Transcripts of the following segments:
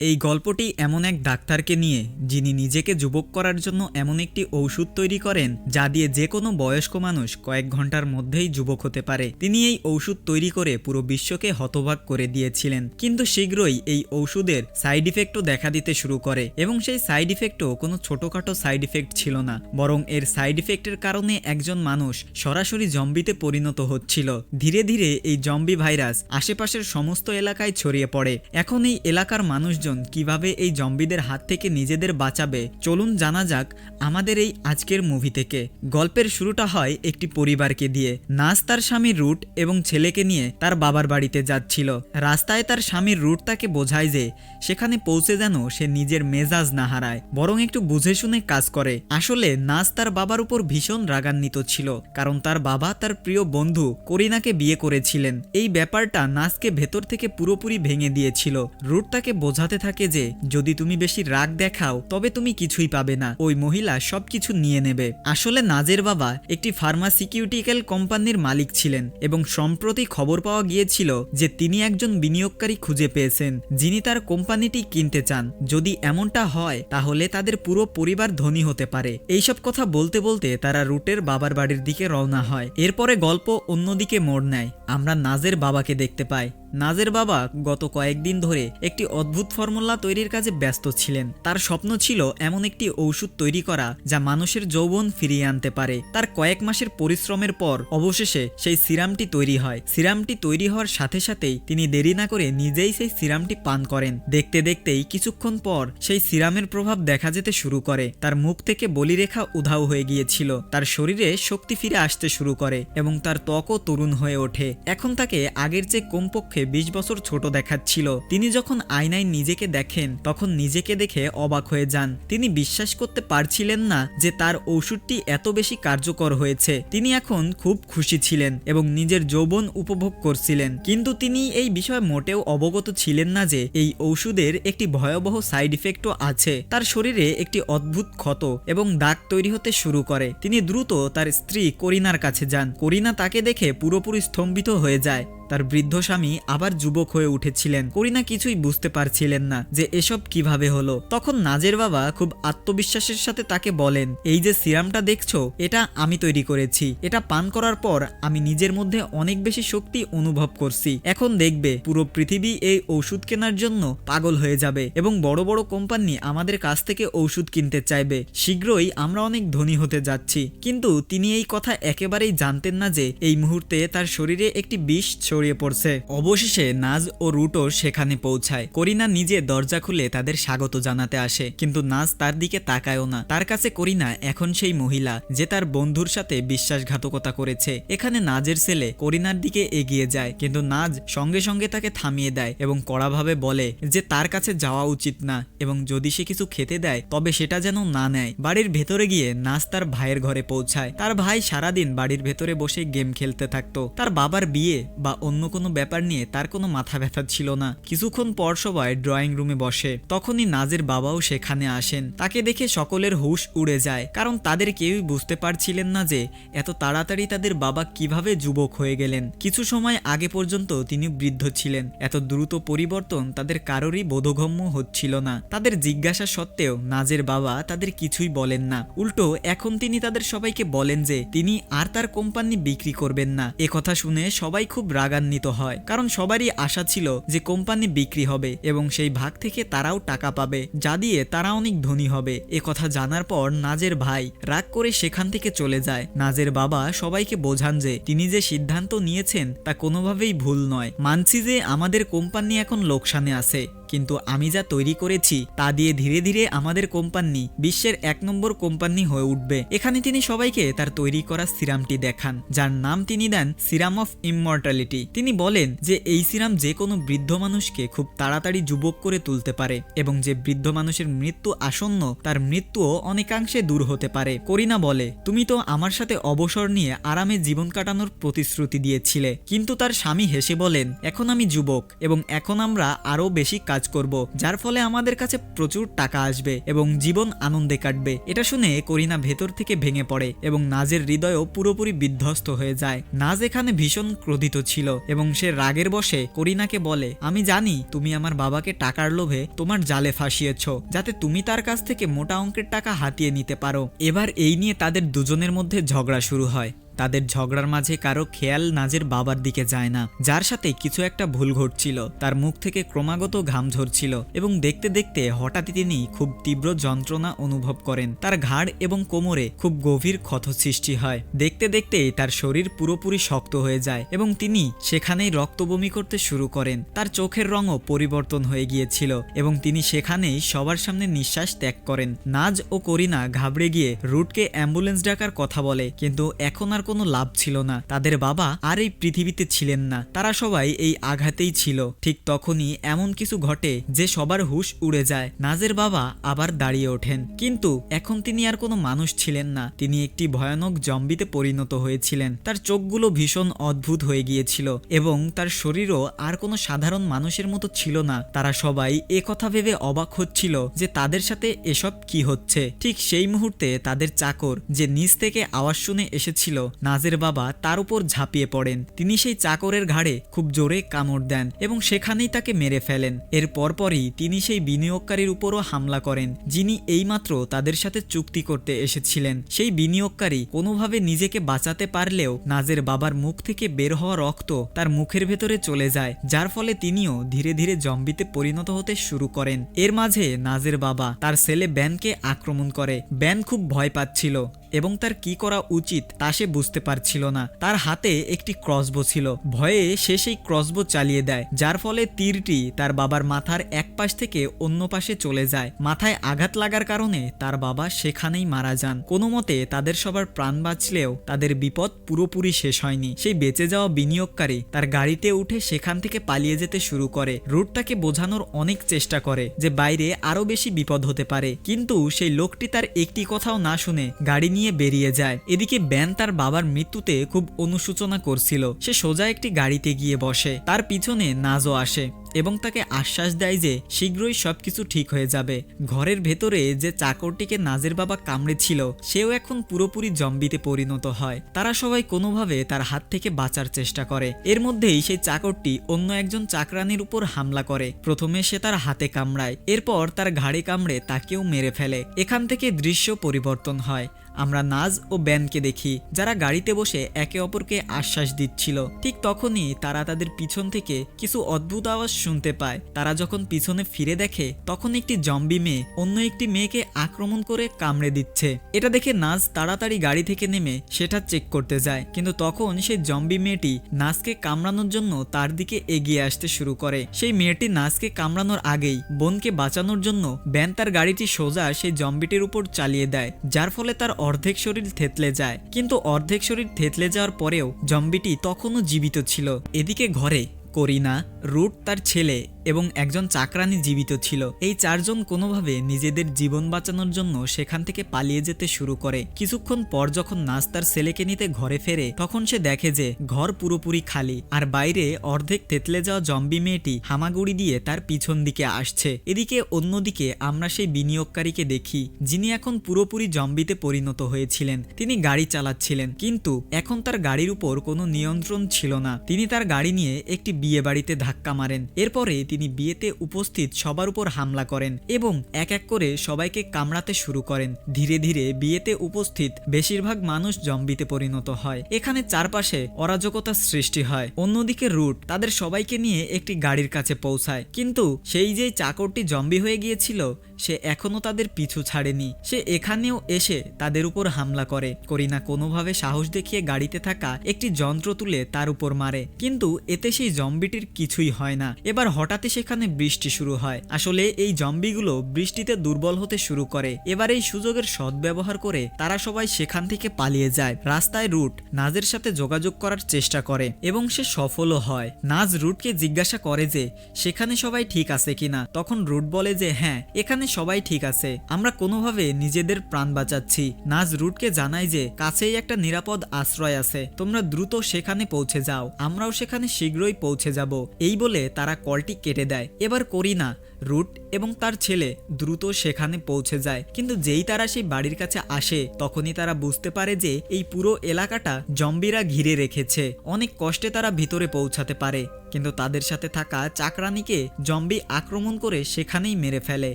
এই গল্পটি এমন এক ডাক্তারকে নিয়ে যিনি নিজেকে যুবক করার জন্য এমন একটি ঔষধ তৈরি করেন যা দিয়ে যে কোনো বয়স্ক মানুষ কয়েক ঘন্টার মধ্যেই যুবক হতে পারে। তিনি এই ঔষধ তৈরি করে পুরো বিশ্বকে হতবাক করে দিয়েছিলেন, কিন্তু শীঘ্রই এই ঔষধের সাইড ইফেক্টও দেখা দিতে শুরু করে এবং সেই সাইড ইফেক্টও কোনো ছোটখাটো সাইড ইফেক্ট ছিল না, বরং এর সাইড ইফেক্টের কারণে একজন মানুষ সরাসরি জম্বিতে পরিণত হচ্ছিল। ধীরে ধীরে এই জম্বি ভাইরাস আশেপাশের সমস্ত এলাকায় ছড়িয়ে পড়ে। এখন এই এলাকার মানুষজন কিভাবে এই জম্বিদের হাত থেকে নিজেদের বাঁচাবে, চলুন জানা যাক আমাদের এই আজকের মুভি থেকে। গল্পের শুরুটা হয় একটি পরিবারকে দিয়ে। নাজ তার স্বামী রুট এবং ছেলেকে নিয়ে তার বাবার বাড়িতে যাচ্ছিল। রাস্তায় তার স্বামীর রুট তাকে বোঝায় যে সেখানে পৌঁছে যেন সে নিজের মেজাজ না হারায়, বরং একটু বুঝে শুনে কাজ করে। আসলে নাজ তার বাবার উপর ভীষণ রাগান্বিত ছিল, কারণ তার বাবা তার প্রিয় বন্ধু করিনাকে বিয়ে করেছিলেন। এই ব্যাপারটা নাজকে ভেতর থেকে পুরোপুরি ভেঙে দিয়েছিল। রুট তাকে বোঝাতে থাকে যে যদি তুমি বেশি রাগ দেখাও তবে তুমি কিছুই পাবে না, ওই মহিলা সবকিছু নিয়ে নেবে। আসলে নাজের বাবা একটি ফার্মাসিউটিক্যাল কোম্পানির মালিক ছিলেন এবং সম্প্রতি খবর পাওয়া গিয়েছিল যে তিনি একজন বিনিয়োগকারী খুঁজে পেয়েছেন যিনি তার কোম্পানিটি কিনতে চান। যদি এমনটা হয় তাহলে তাদের পুরো পরিবার ধনী হতে পারে। এইসব কথা বলতে বলতে তারা রুটের বাবার বাড়ির দিকে রওনা হয়। এরপরে গল্প অন্যদিকে মোড় নেয়। আমরা নাজের বাবাকে দেখতে পাই। নাজের বাবা গত কয়েকদিন ধরে একটি অদ্ভুত ফর্মুলা তৈরির কাজে ব্যস্ত ছিলেন। তার স্বপ্ন ছিল এমন একটি ঔষধ তৈরি করা যা মানুষের যৌবন ফিরিয়ে আনতে পারে। তার কয়েক মাসের পরিশ্রমের পর অবশেষে সেই সিরামটি তৈরি হয়। সিরামটি তৈরি হওয়ার সাথে সাথেই তিনি দেরি না করে নিজেই সেই সিরামটি পান করেন। দেখতে দেখতেই কিছুক্ষণ পর সেই সিরামের প্রভাব দেখা যেতে শুরু করে। তার মুখ থেকে বলিরেখা উধাও হয়ে গিয়েছিল, তার শরীরে শক্তি ফিরে আসতে শুরু করে এবং তার ত্বকও তরুণ হয়ে ওঠে। এখন তাকে আগের চেয়ে কমপক্ষে 20 বছর ছোট দেখাচ্ছিল। তিনি যখন আয়নায় নিজেকে দেখেন তখন নিজেকে দেখে অবাক হয়ে যান। তিনি বিশ্বাস করতে পারছিলেন না যে তার ওষুধটি এত বেশি কার্যকর হয়েছে। তিনি এখন খুব খুশি ছিলেন এবং নিজের যৌবন উপভোগ করছিলেন, কিন্তু তিনি এই বিষয়ে মোটেও অবগত ছিলেন না যে এই ঔষধের একটি ভয়াবহ সাইড ইফেক্টও আছে। তার শরীরে একটি অদ্ভুত ক্ষত এবং দাগ তৈরি হতে শুরু করে। তিনি দ্রুত তার স্ত্রী করিনার কাছে যান। করিনা তাকে দেখে পুরোপুরি স্তম্ভিত হয়ে যায়। তার বৃদ্ধ স্বামী আবার যুবক হয়ে উঠেছিলেন। করিনা কিছুই বুঝতে পারছিলেন না যে এসব কিভাবে হলো। তখন নাজের বাবা খুব আত্মবিশ্বাসের সাথে তাকে বলেন, এই যে সিরামটা দেখছো এটা আমি তৈরি করেছি। এটা পান করার পর আমি নিজের মধ্যে অনেক বেশি শক্তি অনুভব করছি। এখন দেখবে পুরো পৃথিবী এই ঔষধ কেনার জন্য পাগল হয়ে যাবে এবং বড় বড় কোম্পানি আমাদের কাছ থেকে ঔষধ কিনতে চাইবে। শীঘ্রই আমরা অনেক ধনী হতে যাচ্ছি। কিন্তু তিনি এই কথা একেবারেই জানতেন না যে এই মুহূর্তে তার শরীরে একটি বিষ ছড়িয়ে পড়ছে। অবশেষে নাজ ও রুটও সেখানে পৌঁছায়। করিনা নিজে দরজা খুলে তাদের স্বাগত জানাতে আসে, কিন্তু নাজ তার দিকে তাকায়ও না। তার কাছে করিনা এখন সেই মহিলা যে তার বন্ধুর সাথে বিশ্বাসঘাতকতা করেছে। এখানে নাজের ছেলে করিনার দিকে এগিয়ে যায়, কিন্তু নাজ সঙ্গে সঙ্গে তাকে থামিয়ে দেয় এবং কড়াভাবে বলে যে তার কাছে যাওয়া উচিত না এবং যদি সে কিছু খেতে দেয় তবে সেটা যেন না নেয়। বাড়ির ভেতরে গিয়ে নাজ তার ভাইয়ের ঘরে পৌঁছায়। তার ভাই সারাদিন বাড়ির ভেতরে বসে গেম খেলতে থাকতো। তার বাবার বিয়ে বা অন্য কোনো ব্যাপার নিয়ে তার কোনো মাথা ব্যথা ছিল না। কিছুক্ষণ পর সবাই ড্রয়িং রুমে বসে। তখনই নাজের বাবাও সেখানে আসেন। তাকে দেখে সকলের হুঁশ উড়ে যায়, কারণ তাদের কেউই বুঝতে পারছিলেন না যে এত তাড়াতাড়ি তাদের বাবা কিভাবে যুবক হয়ে গেলেন। কিছু সময় আগে পর্যন্ত তিনি বৃদ্ধ ছিলেন। এত দ্রুত পরিবর্তন তাদের কারোরই বোধগম্য হচ্ছিল না। তাদের জিজ্ঞাসা সত্ত্বেও নাজের বাবা তাদের কিছুই বলেন না। উল্টো এখন তিনি তাদের সবাইকে বলেন যে তিনি আর তার কোম্পানি বিক্রি করবেন না। একথা শুনে সবাই খুব রাগান্বিত হয়, কারণ সবারই আশা ছিল যে কোম্পানি বিক্রি হবে এবং সেই ভাগ থেকে তারাও টাকা পাবে, যা দিয়ে তারা অনেক ধনী হবে। একথা জানার পর নাজের ভাই রাগ করে সেখান থেকে চলে যায়। নাজের বাবা সবাইকে বোঝান যে তিনি যে সিদ্ধান্ত নিয়েছেন তা কোনোভাবেই ভুল নয়। মানছি যে আমাদের কোম্পানি এখন লোকসানে আছে, কিন্তু আমি যা তৈরি করেছি তা দিয়ে ধীরে ধীরে আমাদের কোম্পানি বিশ্বের 1 নম্বর কোম্পানি হয়ে উঠবে। এখানে তিনি সবাইকে তার তৈরি করা সিরামটি দেখান, যার নাম তিনি দেন সিরাম অফ ইমমর্টালিটি। তিনি বলেন যে এই সিরাম যে কোনো বৃদ্ধ মানুষকে খুব তাড়াতাড়ি যুবক করে তুলতে পারে এবং যে বৃদ্ধ মানুষের মৃত্যু আসন্ন তার মৃত্যুও অনেকাংশে দূর হতে পারে। করিনা বলে, তুমি তো আমার সাথে অবসর নিয়ে আরামে জীবন কাটানোর প্রতিশ্রুতি দিয়েছিলে। কিন্তু তার স্বামী হেসে বলেন, এখন আমি যুবক এবং এখন আমরা আরো বেশি কাজ কাজ করব, যার ফলে আমাদের কাছে প্রচুর টাকা আসবে এবং জীবন আনন্দে কাটবে। এটা শুনে করিনা ভেতর থেকে ভেঙে পড়ে এবং নাজের হৃদয়ও পুরোপুরি বিধ্বস্ত হয়ে যায়। নাজ এখানে ভীষণ ক্রোধিত ছিল এবং সে রাগের বশে করিনাকে বলে, আমি জানি তুমি আমার বাবাকে টাকার লোভে তোমার জালে ফাঁসিয়েছ, যাতে তুমি তার কাছ থেকে মোটা অঙ্কের টাকা হাতিয়ে নিতে পারো। এবার এই নিয়ে তাদের দুজনের মধ্যে ঝগড়া শুরু হয়। তাদের ঝগড়ার মাঝে কারো খেয়াল নাজের বাবার দিকে যায় না, যার সাথে কিছু একটা ভুল ঘটছিল। তার মুখ থেকে ক্রমাগত ঘাম ঝরছিল এবং দেখতে দেখতে হঠাৎই তিনি খুব তীব্র যন্ত্রণা অনুভব করেন। তার ঘাড় এবং কোমরে খুব গভীর ক্ষত সৃষ্টি হয়। দেখতে দেখতে তার শরীর পুরোপুরি শক্ত হয়ে যায় এবং তিনি সেখানেই রক্তবমি করতে শুরু করেন। তার চোখের রঙও পরিবর্তন হয়ে গিয়েছিল এবং তিনি সেখানেই সবার সামনে নিঃশ্বাস ত্যাগ করেন। নাজ ও করিনা ঘাবড়ে গিয়ে রুটকে অ্যাম্বুলেন্স ডাকার কথা বলে, কিন্তু এখন আর কোনো লাভ ছিল না। তাদের বাবা আর এই পৃথিবীতে ছিলেন না, তারা সবাই এই আঘাতেই ছিল। ঠিক তখনই এমন কিছু ঘটে যে সবার হুঁশ উড়ে যায়। নাজের বাবা আবার দাঁড়িয়ে ওঠেন, কিন্তু এখন তিনি আর কোনো মানুষ ছিলেন না, তিনি একটি ভয়ানক জম্বিতে পরিণত হয়েছিলেন। তার চোখগুলো ভীষণ অদ্ভুত হয়ে গিয়েছিল এবং তার শরীরও আর কোনো সাধারণ মানুষের মতো ছিল না। তারা সবাই একথা ভেবে অবাক হচ্ছিল যে তাদের সাথে এসব কি হচ্ছে। ঠিক সেই মুহূর্তে তাদের চাকর, যে নিচ থেকে আওয়াজ শুনে এসেছিল, নাজের বাবা তার উপর ঝাঁপিয়ে পড়েন। তিনি সেই চাকরের ঘাড়ে খুব জোরে কামড় দেন এবং সেখানেই তাকে মেরে ফেলেন। এর পরপরই তিনি সেই বিনিয়োগকারীর উপরও হামলা করেন, যিনি এইমাত্র তাদের সাথে চুক্তি করতে এসেছিলেন। সেই বিনিয়োগকারী কোনোভাবে নিজেকে বাঁচাতে পারলেও নাজের বাবার মুখ থেকে বের হওয়া রক্ত তার মুখের ভেতরে চলে যায়, যার ফলে তিনিও ধীরে ধীরে জম্বিতে পরিণত হতে শুরু করেন। এর মাঝে নাজের বাবা তার ছেলে ব্যানকে আক্রমণ করে। ব্যান খুব ভয় পাচ্ছিল এবং তার কি করা উচিত তা সে বুঝতে পারছিল না। তার হাতে একটি ক্রসবো ছিল। ভয়ে সে সেই ক্রসবো চালিয়ে দেয়, যার ফলে তীরটি তার বাবার মাথার এক পাশ থেকে অন্য পাশে চলে যায়। মাথায় আঘাত লাগার কারণে তার বাবা সেখানেই মারা যান। কোনো মতে তাদের সবার প্রাণ বাঁচলেও তাদের বিপদ পুরোপুরি শেষ হয়নি। সেই বেঁচে যাওয়া বিনিয়োগকারী তার গাড়িতে উঠে সেখান থেকে পালিয়ে যেতে শুরু করে। রুট তাকে বোঝানোর অনেক চেষ্টা করে যে বাইরে আরো বেশি বিপদ হতে পারে, কিন্তু সেই লোকটি তার একটি কথাও না শুনে গাড়ি নিয়ে বেরিয়ে যায়। এদিকে ব্যান তার বাবার মৃত্যুতে খুব অনুশোচনা করছিল। সে সোজা একটি গাড়িতে গিয়ে বসে। তার পিছনে নাজও আসে এবং তাকে আশ্বাস দেয় যে শীঘ্রই সবকিছু ঠিক হয়ে যাবে। ঘরের ভেতরে যে চাকরটিকে নাজের বাবা কামড়েছিল সেও এখন পুরোপুরি জম্বিতে পরিণত হয়। তারা সবাই কোনোভাবে তার হাত থেকে বাঁচার চেষ্টা করে। এর মধ্যেই সেই চাকরটি অন্য একজন চাকরানির উপর হামলা করে। প্রথমে সে তার হাতে কামড়ায়, এরপর তার ঘাড়ে কামড়ে তাকেও মেরে ফেলে। এখান থেকে দৃশ্য পরিবর্তন হয়। আমরা নাজ ও ব্যানকে দেখি, যারা গাড়িতে বসে একে অপরকে আশ্বাস দিচ্ছিল। ঠিক তখনই তারা তাদের পিছন থেকে কিছু অদ্ভুত আওয়াজ শুনতে পায়। তারা যখন পিছনে ফিরে দেখে, তখন একটি জম্বি মেয়ে অন্য একটি মেয়েকে আক্রমণ করে কামড়ে দিচ্ছে। এটা দেখে নাজ তাড়াতাড়ি গাড়ি থেকে নেমে সেটা চেক করতে যায়, কিন্তু তখন সেই জম্বি মেয়েটি নাজকে কামড়ানোর জন্য তার দিকে এগিয়ে আসতে শুরু করে। সেই মেয়েটি নাজকে কামড়ানোর আগেই বোনকে বাঁচানোর জন্য ব্যান তার গাড়িটি সোজা সেই জম্বিটির উপর চালিয়ে দেয়, যার ফলে তার অর্ধেক শরীর থেতলে যায়। কিন্তু অর্ধেক শরীর থেতলে যাওয়ার পরেও জম্বিটি তখনও জীবিত ছিল। এদিকে ঘরে করিনা, রুট তার ছেলে এবং একজন চাকরানি জীবিত ছিল। এই চারজন কোনোভাবে নিজেদের জীবন বাঁচানোর জন্য সেখান থেকে পালিয়ে যেতে শুরু করে। কিছুক্ষণ পর যখন নাজ তার ছেলেকে নিতে ঘরে ফেরে, তখন সে দেখে যে ঘর পুরোপুরি খালি আর বাইরে অর্ধেক তেতলে যাওয়া জম্বি মেয়েটি হামাগুড়ি দিয়ে তার পিছন দিকে আসছে। এদিকে অন্যদিকে আমরা সেই বিনিয়োগকারীকে দেখি, যিনি এখন পুরোপুরি জম্বিতে পরিণত হয়েছিলেন। তিনি গাড়ি চালাচ্ছিলেন, কিন্তু এখন তার গাড়ির উপর কোনো নিয়ন্ত্রণ ছিল না। তিনি তার গাড়ি নিয়ে একটি বিয়ে বাড়িতে ধাক্কা মারেন। এরপরে তিনি বিয়েতে উপস্থিত সবার উপর হামলা করেন এবং এক এক করে সবাইকে কামড়াতে শুরু করেন। ধীরে ধীরে বিয়েতে উপস্থিত বেশিরভাগ মানুষ জম্বিতে পরিণত হয়। এখানে চারপাশে অরাজকতার সৃষ্টি হয়। অন্যদিকে রুট তাদের সবাইকে নিয়ে একটি গাড়ির কাছে পৌঁছায়, কিন্তু সেই যে চাকরটি জম্বি হয়ে গিয়েছিল সে এখনো তাদের পিছু ছাড়েনি। সে এখানেও এসে তাদের উপর হামলা করে। করিনা কোনোভাবে সাহস দেখিয়ে গাড়িতে থাকা একটি যন্ত্র তুলে তার উপর মারে, কিন্তু এতে সেই জম্বিটির কিছুই হয় না। এবার হঠাৎই সেখানে বৃষ্টি শুরু হয়। আসলে এই জম্বিগুলো বৃষ্টিতে দুর্বল হতে শুরু করে। এবার এই সুযোগের সদ্ব্যবহার করে তারা সবাই সেখান থেকে পালিয়ে যায়। রাস্তায় রুট নাজের সাথে যোগাযোগ করার চেষ্টা করে এবং সে সফলও হয়। নাজ রুটকে জিজ্ঞাসা করে যে সেখানে সবাই ঠিক আছে কিনা। তখন রুট বলে যে হ্যাঁ, এখানে সবাই ঠিক আছে, আমরা কোনোভাবে নিজেদের প্রাণ বাঁচাচ্ছি। নাজ রুটকে জানায় যে কাছেই একটা নিরাপদ আশ্রয় আছে, তোমরা দ্রুত সেখানে পৌঁছে যাও, আমরাও সেখানে শীঘ্রই পৌঁছে যাব। এই বলে তারা কলটি কেটে দেয়। এবার করিনা রুট এবং তার ছেলে দ্রুত সেখানে পৌঁছে যায়, কিন্তু যেই তারা সেই বাড়ির কাছে আসে তখনই তারা বুঝতে পারে যে এই পুরো এলাকাটা জম্বিরা ঘিরে রেখেছে। অনেক কষ্টে তারা ভিতরে পৌঁছাতে পারে, কিন্তু তাদের সাথে থাকা চাকরানীকে জম্বি আক্রমণ করে সেখানেই মেরে ফেলে।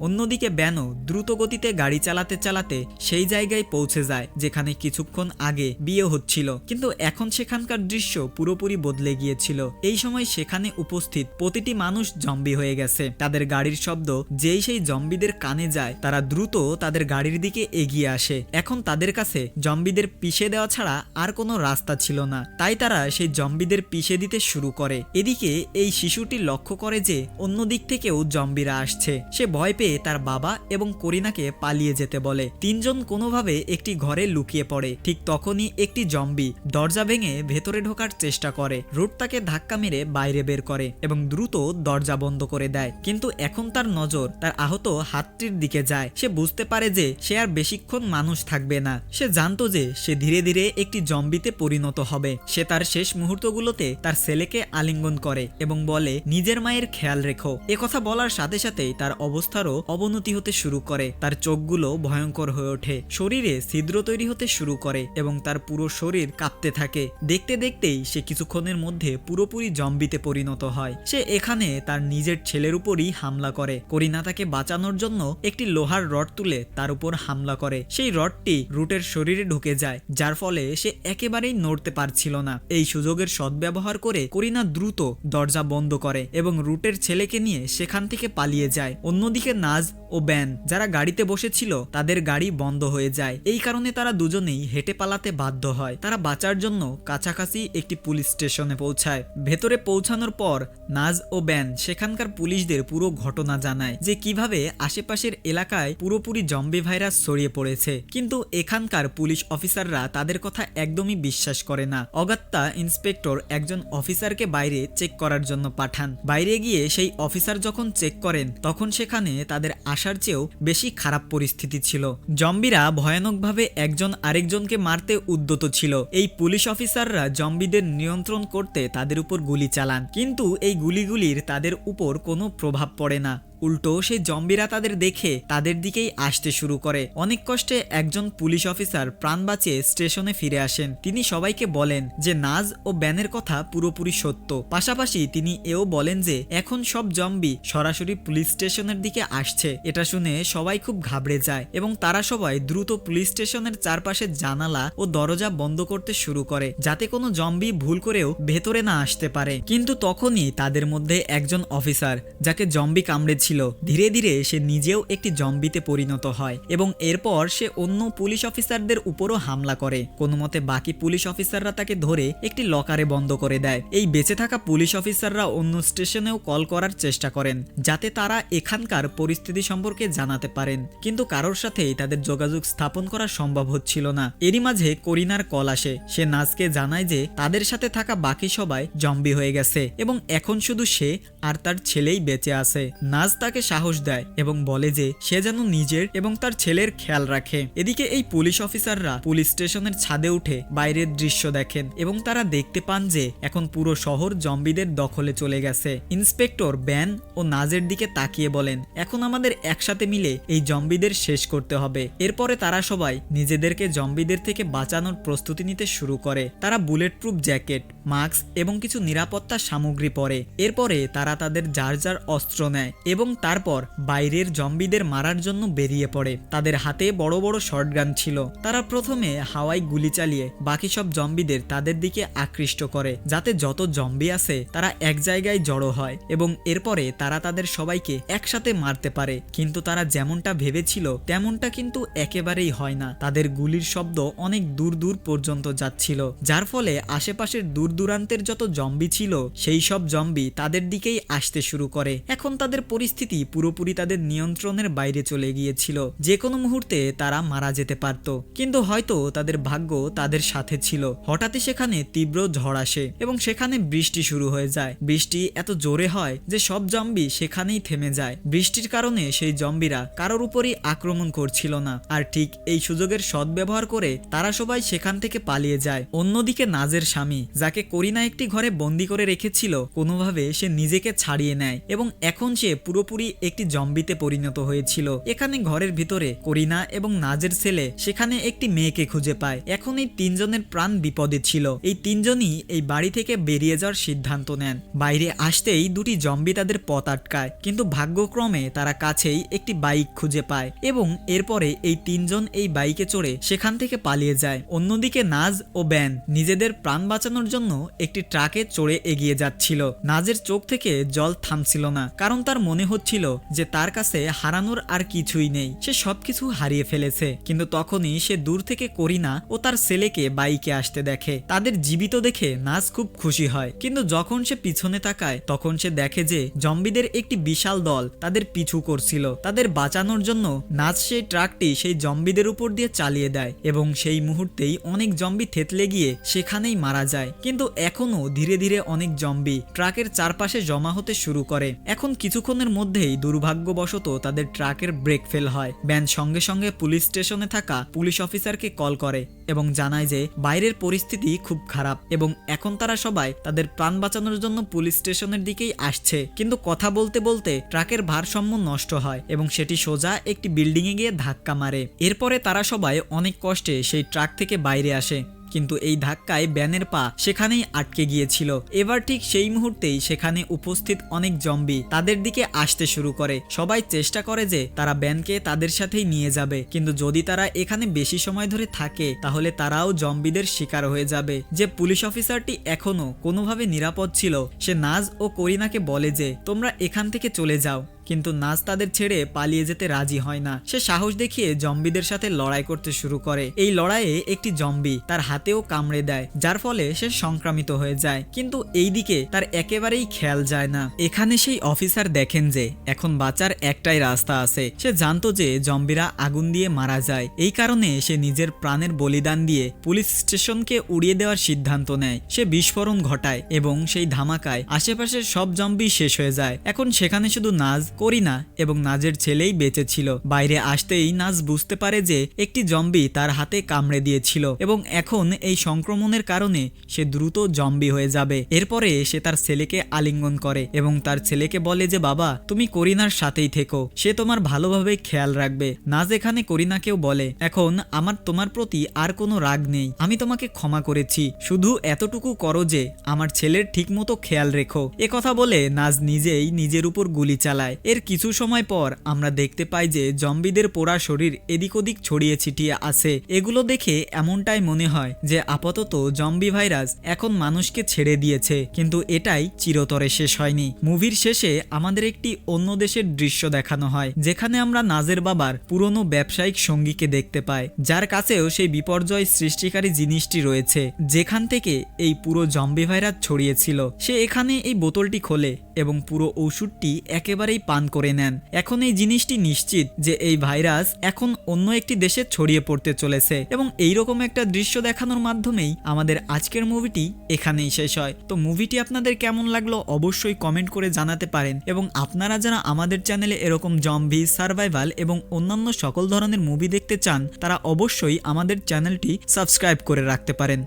অন্যদিকে ব্যানো দ্রুত গতিতে গাড়ি চালাতে চালাতে সেই জায়গায় পৌঁছে যায় যেখানে কিছুক্ষণ আগে বিয়ে হচ্ছিল, কিন্তু এখন সেখানকার দৃশ্য পুরোপুরি বদলে গিয়েছিল। এই সময় সেখানে উপস্থিত প্রতিটি মানুষ জম্বি হয়ে গেছে। তাদের গাড়ির শব্দ যেই সেই জম্বিদের কানে যায়, তারা দ্রুত তাদের গাড়ির দিকে এগিয়ে আসে। এখন তাদের কাছে জম্বিদের পিষে দেওয়া ছাড়া আর কোনো রাস্তা ছিল না, তাই তারা সেই জম্বিদের পিষে দিতে শুরু করে। এদিকে এই শিশুটি লক্ষ্য করে যে অন্য দিক থেকেও জম্বিরা আসছে। সে ভয় পেয়ে তার বাবা এবং করিনাকে পালিয়ে যেতে বলে। তিনজন কোনোভাবে একটি ঘরে লুকিয়ে পড়ে। ঠিক তখনই একটি জম্বি দরজা ভেঙে ভেতরে ঢোকার চেষ্টা করে। রুট তাকে ধাক্কা মেরে বাইরে বের করে এবং দ্রুত দরজা বন্ধ করে দেয়, কিন্তু এখন তার নজর তার আহত হাতটির দিকে যায়। সে বুঝতে পারে যে সে আর বেশিক্ষণ মানুষ থাকবে না। সে জানতো যে সে ধীরে ধীরে একটি জম্বিতে পরিণত হবে। সে তার শেষ মুহূর্তগুলোতে তার ছেলেকে আলিঙ্গন করে এবং বলে নিজের মায়ের খেয়াল রেখো। একথা বলার সাথে সাথেই তার অবস্থারও অবনতি হতে শুরু করে। তার চোখগুলো ভয়ঙ্কর হয়ে ওঠে, শরীরে ছিদ্র তৈরি হতে শুরু করে এবং তার পুরো শরীর কাঁপতে থাকে। দেখতে দেখতেই সে কিছুক্ষণের মধ্যে পুরোপুরি জম্বিতে পরিণত হয়। সে এখানে তার নিজের ছেলের উপরই হামলা করে। করিনা তাকে বাঁচানোর জন্য একটি লোহার রড তুলে তার উপর হামলা করে। সেই রডটি রুটের শরীরে ঢুকে যায়, যার ফলে সে একেবারেই নড়তে পারছিল না। এই সুযোগের সদ্ব্যবহার করে করিনা দ্রুত দরজা বন্ধ করে এবং রুটের ছেলেকে নিয়ে সেখান থেকে পালিয়ে যায়। অন্যদিকে নাজ ও ব্যান যারা গাড়িতে বসেছিল তাদের গাড়ি বন্ধ হয়ে যায়। এই কারণে তারা দুজনেই হেঁটে পালাতে বাধ্য হয়। তারা বাঁচার জন্য কাছাকাছি একটি পুলিশ স্টেশনে পৌঁছায়। ভেতরে পৌঁছানোর পর নাজ ও ব্যান সেখানকার পুলিশদের পুরো ঘটনা জানায় যে কিভাবে আশেপাশের এলাকায় পুরোপুরি জম্বি ভাইরাস ছড়িয়ে পড়েছে, কিন্তু এখানকার পুলিশ অফিসাররা তাদের কথা একদমই বিশ্বাস করে না। অগত্যা ইন্সপেক্টর একজন অফিসারকে বাইরে চেক করার জন্য পাঠান। বাইরে গিয়ে সেই অফিসার যখন চেক করেন তখন সেখানে তাদের আশার চেয়েও বেশি খারাপ পরিস্থিতি ছিল। জম্বিরা ভয়ানকভাবে একজন আরেকজনকে মারতে উদ্যত ছিল। এই পুলিশ অফিসাররা জম্বিদের নিয়ন্ত্রণ করতে তাদের উপর গুলি চালান, কিন্তু এই গুলিগুলির তাদের উপর কোনো প্রভাব পড়ে না। উল্টো সেই জম্বিরা তাদের দেখে তাদের দিকেই আসতে শুরু করে। অনেক কষ্টে একজন পুলিশ অফিসার প্রাণ বাঁচিয়ে স্টেশনে ফিরে আসেন। তিনি সবাইকে বলেন যে নাজ ও ব্যানের কথা পুরোপুরি সত্য। পাশাপাশি তিনি এও বলেন যে এখন সব জম্বি সরাসরি পুলিশ স্টেশনের দিকে আসছে। এটা শুনে সবাই খুব ঘাবড়ে যায় এবং তারা সবাই দ্রুত পুলিশ স্টেশনের চারপাশে জানালা ও দরজা বন্ধ করতে শুরু করে, যাতে কোনো জম্বি ভুল করেও ভেতরে না আসতে পারে। কিন্তু তখনই তাদের মধ্যে একজন অফিসার যাকে জম্বি কামড়েছে ধীরে ধীরে সে নিজেও একটি জম্বিতে পরিণত হয় এবং এরপর সে অন্য পুলিশ অফিসারদের উপরও হামলা করে। কোনো মতে বাকি পুলিশ অফিসাররা তাকে ধরে একটি লকারে বন্ধ করে দেয়। এই বেঁচে থাকা পুলিশ অফিসাররা অন্য স্টেশনেও কল করার চেষ্টা করেন যাতে তারা এখানকার পরিস্থিতি সম্পর্কে জানাতে পারেন, কিন্তু কারোর সাথেই তাদের যোগাযোগ স্থাপন করা সম্ভব হচ্ছিল না। এরই মাঝে করিনার কল আসে। সে নাজকে জানায় যে তাদের সাথে থাকা বাকি সবাই জম্বি হয়ে গেছে এবং এখন শুধু সে আর তার ছেলেই বেঁচে আছে। নাজ তাকে সাহস দেয় এবং বলে যে সে যেন নিজের এবং তার ছেলের খেয়াল রাখে। এদিকে এই পুলিশ অফিসাররা পুলিশ স্টেশনের ছাদে উঠে বাইরের দৃশ্য দেখেন এবং তারা দেখতে পান যে এখন পুরো শহর জম্বিদের দখলে চলে গেছে। ইন্সপেক্টর ব্যান ও নাজের দিকে তাকিয়ে বলেন এখন আমাদের একসাথে মিলে এই জম্বিদের শেষ করতে হবে। এরপরে তারা সবাই নিজেদেরকে জম্বিদের থেকে বাঁচানোর প্রস্তুতি নিতে শুরু করে। তারা বুলেট প্রুফ জ্যাকেট, মাস্ক এবং কিছু নিরাপত্তা সামগ্রী পরে। এরপরে তারা তাদের যার যার অস্ত্র নেয় এবং তারপর বাইরের জম্বিদের মারার জন্য বেরিয়ে পড়ে। তাদের হাতে বড় বড় শটগান ছিল। তারা প্রথমে হাওয়ায় গুলি চালিয়ে বাকি সব জম্বিদের তাদের দিকে আকৃষ্ট করে, যাতে যত জম্বি আছে তারা এক জায়গায় জড়ো হয় এবং এরপরে তারা তাদের সবাইকে একসাথে মারতে পারে। কিন্তু তারা যেমনটা ভেবেছিল তেমনটা কিন্তু একেবারেই হয় না। তাদের গুলির শব্দ অনেক দূর দূর পর্যন্ত যাচ্ছিল, যার ফলে আশেপাশের দূর দূরান্তের যত জম্বি ছিল সেই সব জম্বি তাদের দিকেই আসতে শুরু করে। এখন তাদের পরিস্থিতি পুরোপুরি তাদের নিয়ন্ত্রণের বাইরে চলে গিয়েছিল। যে কোনো মুহূর্তে তারা মারা যেতে পারত, কিন্তু হয়তো তাদের ভাগ্য তাদের সাথে ছিল। হঠাৎই সেখানে তীব্র ঝড় আসে এবং সেখানে বৃষ্টি শুরু হয়ে যায়। বৃষ্টি এত জোরে হয় যে সব জম্বি সেখানেই থেমে যায়। বৃষ্টির কারণে সেই জম্বিরা কারোর উপরই আক্রমণ করছিল না, আর ঠিক এই সুযোগের সদ্ব্যবহার করে তারা সবাই সেখান থেকে পালিয়ে যায়। অন্যদিকে নাজের স্বামী, যাকে করিনা একটি ঘরে বন্দি করে রেখেছিল, কোনোভাবে সে নিজেকে ছাড়িয়ে নেয় এবং এখন সে পুরো পুরোপুরি একটি জম্বিতে পরিণত হয়েছিল। এখানে ঘরের ভিতরে করিনা এবং নাজের ছেলে সেখানে একটি মেয়েকে খুঁজে পায়। এখন এই তিনজনের প্রাণ বিপদে ছিল। এই তিনজনই এই বাড়ি থেকে বেরিয়ে যাওয়ার সিদ্ধান্ত নেন। বাইরে আসতেই দুটি জম্বি তাদের পথ আটকায়, কিন্তু ভাগ্যক্রমে তারা কাছেই একটি বাইক খুঁজে পায় এবং এরপরে এই তিনজন এই বাইকে চড়ে সেখান থেকে পালিয়ে যায়। অন্যদিকে নাজ ও ব্যান নিজেদের প্রাণ বাঁচানোর জন্য একটি ট্রাকে চড়ে এগিয়ে যাচ্ছিল। নাজের চোখ থেকে জল থামছিল না, কারণ তার মনে হচ্ছিল যে তার কাছে হারানোর আর কিছুই নেই, সে সবকিছু হারিয়ে ফেলেছে। কিন্তু তখনই সে দূর থেকে করিনা ও তার ছেলেকে বাইকে আসতে দেখে। তাদের জীবিত দেখে নাজ খুব খুশি হয়, কিন্তু যখন সে পিছনে তাকায় তখন সে দেখে যে জম্বিদের একটি বিশাল দল তাদের পিছু করছিল। তাদের বাঁচানোর জন্য নাজ সেই ট্রাকটি সেই জম্বিদের উপর দিয়ে চালিয়ে দেয় এবং সেই মুহূর্তেই অনেক জম্বি থেতলে গিয়ে সেখানেই মারা যায়। কিন্তু এখনো ধীরে ধীরে অনেক জম্বি ট্রাকের চারপাশে জমা হতে শুরু করে। এখন কিছুক্ষণের মধ্যেই দুর্ভাগ্যবশত তাদের ট্রাকের ব্রেক ফেল হয়। ব্যান সঙ্গে সঙ্গে পুলিশ স্টেশনে থাকা পুলিশ অফিসারকে কল করে এবং জানায় যে বাইরের পরিস্থিতি খুব খারাপ এবং এখন তারা সবাই তাদের প্রাণ বাঁচানোর জন্য পুলিশ স্টেশনের দিকেই আসছে। কিন্তু কথা বলতে বলতে ট্রাকের ভারসাম্য নষ্ট হয় এবং সেটি সোজা একটি বিল্ডিং এ গিয়ে ধাক্কা মারে। এরপরে তারা সবাই অনেক কষ্টে সেই ট্রাক থেকে বাইরে আসে, কিন্তু এই ধাক্কায় ব্যানের পা সেখানেই আটকে গিয়েছিল। এবার ঠিক সেই মুহূর্তেই সেখানে উপস্থিত অনেক জম্বি তাদের দিকে আসতে শুরু করে। সবাই চেষ্টা করে যে তারা ব্যানকে তাদের সাথেই নিয়ে যাবে, কিন্তু যদি তারা এখানে বেশি সময় ধরে থাকে তাহলে তারাও জম্বিদের শিকার হয়ে যাবে। যে পুলিশ অফিসারটি এখনো কোনোভাবে নিরাপদ ছিল সে নাজ ও করিনাকে বলে যে তোমরা এখান থেকে চলে যাও, কিন্তু নাজ তাদের ছেড়ে পালিয়ে যেতে রাজি হয় না। সে সাহস দেখিয়ে জম্বিদের সাথে লড়াই করতে শুরু করে। এই লড়াইয়ে একটি জম্বি তার হাতেও কামড়ে দেয়, যার ফলে সে সংক্রামিত হয়ে যায়, কিন্তু এই দিকে তার একেবারেই খেয়াল যায় না। এখানে সেই অফিসার দেখেন যে এখন বাঁচার একটাই রাস্তা আছে। সে জানতো যে জম্বিরা আগুন দিয়ে মারা যায়, এই কারণে সে নিজের প্রাণের বলিদান দিয়ে পুলিশ স্টেশনকে উড়িয়ে দেওয়ার সিদ্ধান্ত নেয়। সে বিস্ফোরণ ঘটায় এবং সেই ধামাকায় আশেপাশের সব জম্বি শেষ হয়ে যায়। এখন সেখানে শুধু নাজ, করিনা এবং নাজের ছেলেই বেঁচে ছিল। বাইরে আসতেই নাজ বুঝতে পারে যে একটি জম্বি তার হাতে কামড়ে দিয়েছিল এবং এখন এই সংক্রমণের কারণে সে দ্রুত জম্বি হয়ে যাবে। এরপরে সে তার ছেলেকে আলিঙ্গন করে এবং তার ছেলেকে বলে যে বাবা তুমি করিনার সাথেই থেকো, সে তোমার ভালোভাবে খেয়াল রাখবে। নাজ এখানে করিনাকেও বলে এখন আমার তোমার প্রতি আর কোনো রাগ নেই, আমি তোমাকে ক্ষমা করেছি, শুধু এতটুকু করো যে আমার ছেলের ঠিকমতো খেয়াল রেখো। কথা বলে নাজ নিজেই নিজের উপর গুলি চালায়। এর কিছু সময় পর আমরা দেখতে পাই যে জম্বিদের পোড়া শরীর এদিক ওদিক ছড়িয়ে ছিটিয়ে আছে। এগুলো দেখে এমনটাই মনে হয় যে আপাতত জম্বি ভাইরাস এখন মানুষকে ছেড়ে দিয়েছে, কিন্তু এটাই চিরতরে শেষ হয়নি। মুভির শেষে আমাদের একটি অন্য দেশের দৃশ্য দেখানো হয়, যেখানে আমরা নাজের বাবার পুরনো ব্যবসায়িক সঙ্গীকে দেখতে পাই, যার কাছেও সেই বিপর্যয় সৃষ্টিকারী জিনিসটি রয়েছে যেখান থেকে এই পুরো জম্বি ভাইরাস ছড়িয়েছিল। সে এখানে এই বোতলটি খোলে এবং পুরো ওষুধটি একেবারেই পান করে নেন। এখন এই জিনিসটি নিশ্চিত যে এই ভাইরাস এখন অন্য একটি দেশে ছড়িয়ে পড়তে চলেছে এবং এইরকম একটা দৃশ্য দেখানোর মাধ্যমেই আমাদের আজকের মুভিটি এখানেই শেষ হয়। তো মুভিটি আপনাদের কেমন লাগলো অবশ্যই কমেন্ট করে জানাতে পারেন এবং আপনারা যারা আমাদের চ্যানেলে এরকম জম্বি, সার্ভাইভাল এবং অন্যান্য সকল ধরনের মুভি দেখতে চান তারা অবশ্যই আমাদের চ্যানেলটি সাবস্ক্রাইব করে রাখতে পারেন।